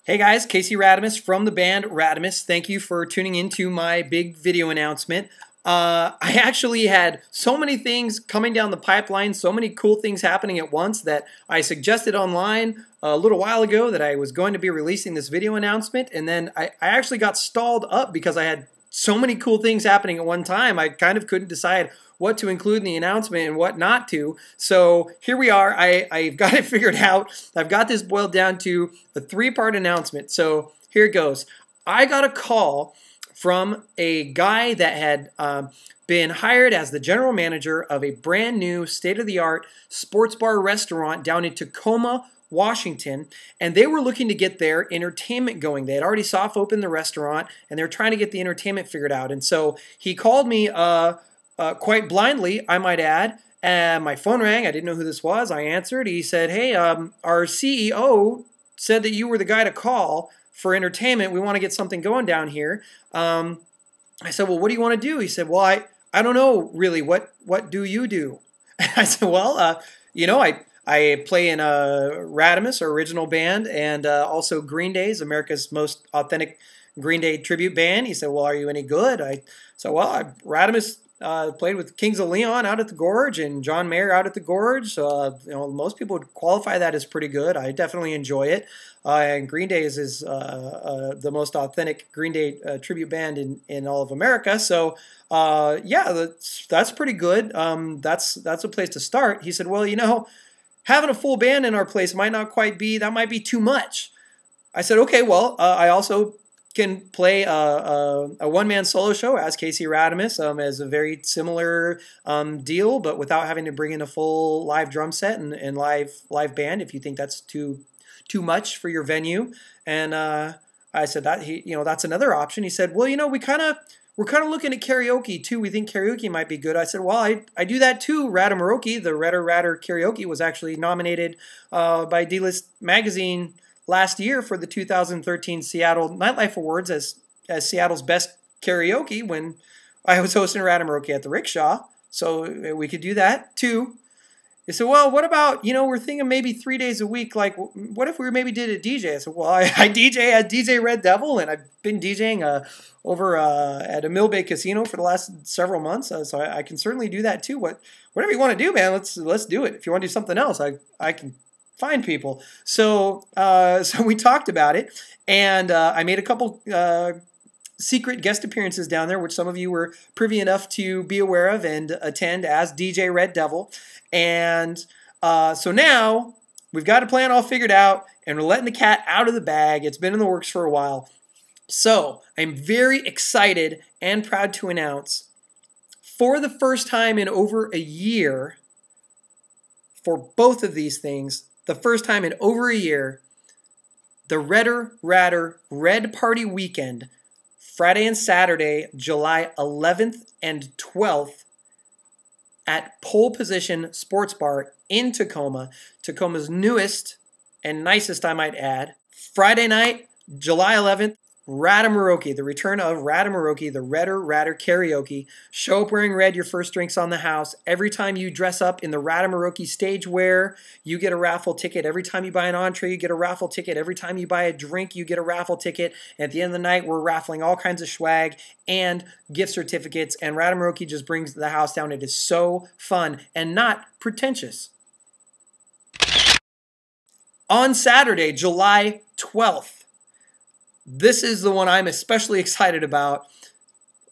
Hey guys, Casey Radimus from the band Radimus. Thank you for tuning into my big video announcement. I actually had so many things coming down the pipeline, so many cool things happening at once that I suggested online a little while ago that I was going to be releasing this video announcement, and then I actually got stalled up because I had so many cool things happening at one time. I kind of couldn't decide what to include in the announcement and what not to. So here we are. I've got it figured out. I've got this boiled down to a three-part announcement. So here it goes. I got a call from a guy that had been hired as the general manager of a brand new state-of-the-art sports bar restaurant down in Tacoma, Washington, and they were looking to get their entertainment going. They had already soft opened the restaurant, and they're trying to get the entertainment figured out. And so he called me quite blindly, I might add, and my phone rang. I didn't know who this was. I answered. He said, hey, our CEO said that you were the guy to call for entertainment. We want to get something going down here. I said, well, what do you want to do? He said, well, I don't know really. What do you do? I said, well, you know, I play in a Radimus, our original band, and also Green Day's America's most authentic Green Day tribute band. He said, well, are you any good? I said, well, Radimus played with Kings of Leon out at the Gorge and John Mayer out at the Gorge. You know, most people would qualify that as pretty good. I definitely enjoy it. And Green Day is the most authentic Green Day tribute band in all of America. So yeah, that's pretty good. That's a place to start. He said, well, you know, having a full band in our place might not quite be, that might be too much. I said, okay, well, I also can play a one-man solo show as Casey Radimus as a very similar deal, but without having to bring in a full live drum set and live band if you think that's too much for your venue. And I said that that's another option. He said, well, you know, we're kind of looking at karaoke too. We think karaoke might be good. I said, well, I do that too. Radder, the Radder karaoke was actually nominated by D-List magazine last year for the 2013 Seattle Nightlife Awards as Seattle's best karaoke when I was hosting Radder at the Rickshaw. So we could do that too. They said, well, what about, you know, we're thinking maybe 3 days a week. Like, what if we maybe did a DJ? I said, well, I DJ at DJ Red Devil, and I've been DJing over at a Mill Bay casino for the last several months. So I can certainly do that too. Whatever you want to do, man, let's do it. If you want to do something else, I can find people. So we talked about it, and I made a couple secret guest appearances down there, which some of you were privy enough to be aware of and attend as DJ Red Devil. And so now we've got a plan all figured out, and we're letting the cat out of the bag. It's been in the works for a while. So I'm very excited and proud to announce, for the first time in over a year, for both of these things, the first time in over a year, the Radder Red Party Weekend, Friday and Saturday, July 11th and 12th, at Pole Position Sports Bar in Tacoma, Tacoma's newest and nicest, I might add. Friday night, July 11th, Radder, the return of Radder, the Radder karaoke. Show up wearing red, your first drink's on the house. Every time you dress up in the Radder stage wear, you get a raffle ticket. Every time you buy an entree, you get a raffle ticket. Every time you buy a drink, you get a raffle ticket. And at the end of the night, we're raffling all kinds of swag and gift certificates. And Radder just brings the house down. It is so fun and not pretentious. On Saturday, July 12th, this is the one I'm especially excited about.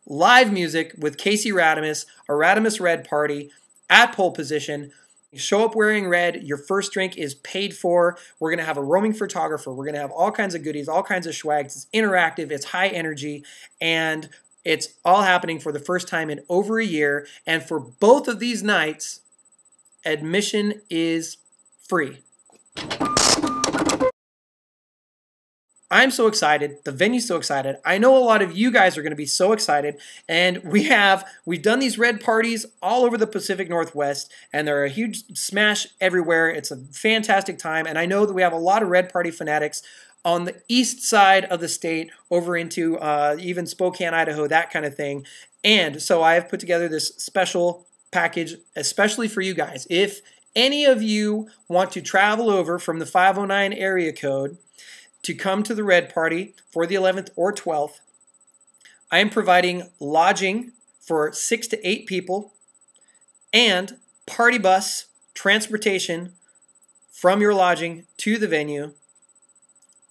Live music with Casey Radimus, a Radimus Red Party at Pole Position. Show up wearing red. Your first drink is paid for. We're going to have a roaming photographer. We're going to have all kinds of goodies, all kinds of swags. It's interactive. It's high energy. And it's all happening for the first time in over a year. And for both of these nights, admission is free. I'm so excited. The venue's so excited. I know a lot of you guys are going to be so excited. And we've done these red parties all over the Pacific Northwest, and they're a huge smash everywhere. It's a fantastic time. And I know that we have a lot of red party fanatics on the east side of the state over into even Spokane, Idaho, that kind of thing. And so I have put together this special package especially for you guys. If any of you want to travel over from the 509 area code to come to the Red Party for the 11th or 12th, I am providing lodging for 6 to 8 people and party bus transportation from your lodging to the venue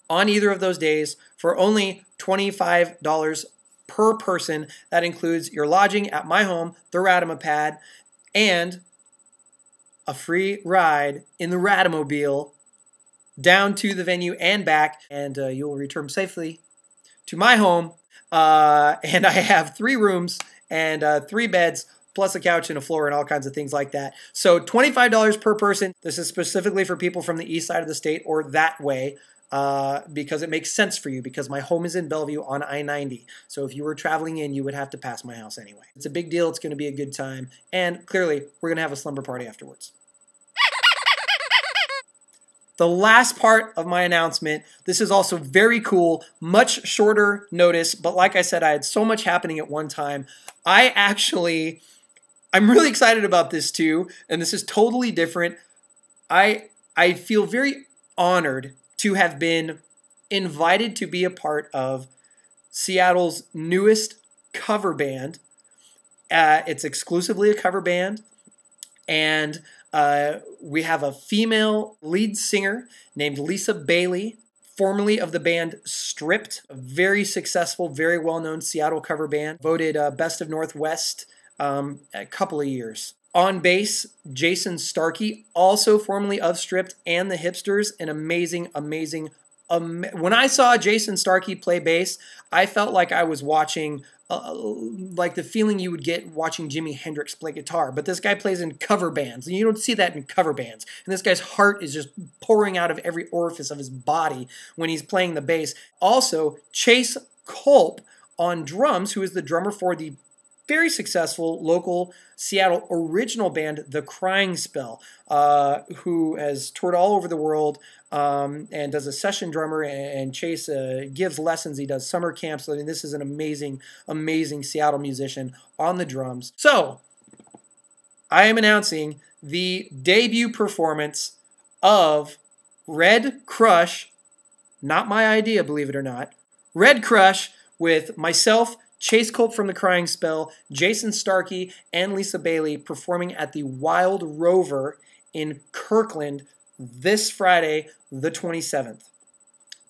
on either of those days for only $25 per person. That includes your lodging at my home, the Radamapad, and a free ride in the Radamobile down to the venue and back, and you will return safely to my home. And I have 3 rooms and 3 beds, plus a couch and a floor and all kinds of things like that. So $25 per person. This is specifically for people from the east side of the state or that way, because it makes sense for you, because my home is in Bellevue on I-90. So if you were traveling in, you would have to pass my house anyway. It's a big deal. It's going to be a good time. And clearly, we're going to have a slumber party afterwards. The last part of my announcement, this is also very cool, much shorter notice, but like I said, I had so much happening at one time. I'm really excited about this too, and this is totally different. I feel very honored to have been invited to be a part of Seattle's newest cover band. It's exclusively a cover band, and we have a female lead singer named Lisa Bailey, formerly of the band Stripped, a very successful, very well-known Seattle cover band, voted Best of Northwest a couple of years. On bass, Jason Starkey, also formerly of Stripped and the Hipsters, an amazing, when I saw Jason Starkey play bass, I felt like I was watching, like the feeling you would get watching Jimi Hendrix play guitar. But this guy plays in cover bands, and you don't see that in cover bands. And this guy's heart is just pouring out of every orifice of his body when he's playing the bass. Also, Chase Culp on drums, who is the drummer for the very successful local Seattle original band, The Crying Spell, who has toured all over the world and does a session drummer, and Chase gives lessons. He does summer camps. I mean, this is an amazing, amazing Seattle musician on the drums. So, I am announcing the debut performance of Red Crush, not my idea, believe it or not, Red Crush with myself, Chase Culp from The Crying Spell, Jason Starkey, and Lisa Bailey performing at the Wild Rover in Kirkland this Friday, the 27th.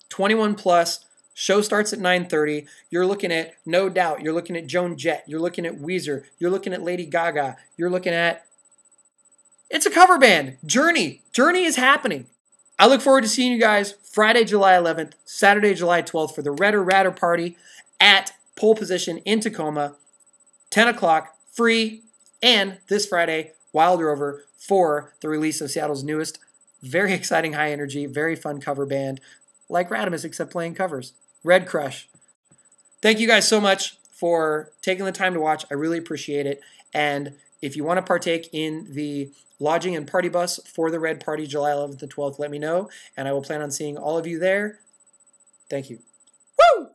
21 plus, show starts at 9:30. You're looking at No Doubt, you're looking at Joan Jett, you're looking at Weezer, you're looking at Lady Gaga, you're looking at... It's a cover band, Journey. Journey is happening. I look forward to seeing you guys Friday, July 11th, Saturday, July 12th for the Radder Party at Pole Position in Tacoma, 10 o'clock, free, and this Friday, Wild Rover for the release of Seattle's newest, very exciting, high energy, very fun cover band, like Radimus, except playing covers, Red Crush. Thank you guys so much for taking the time to watch. I really appreciate it. And if you want to partake in the lodging and party bus for the Red Party, July 11th and 12th, let me know, and I will plan on seeing all of you there. Thank you. Woo!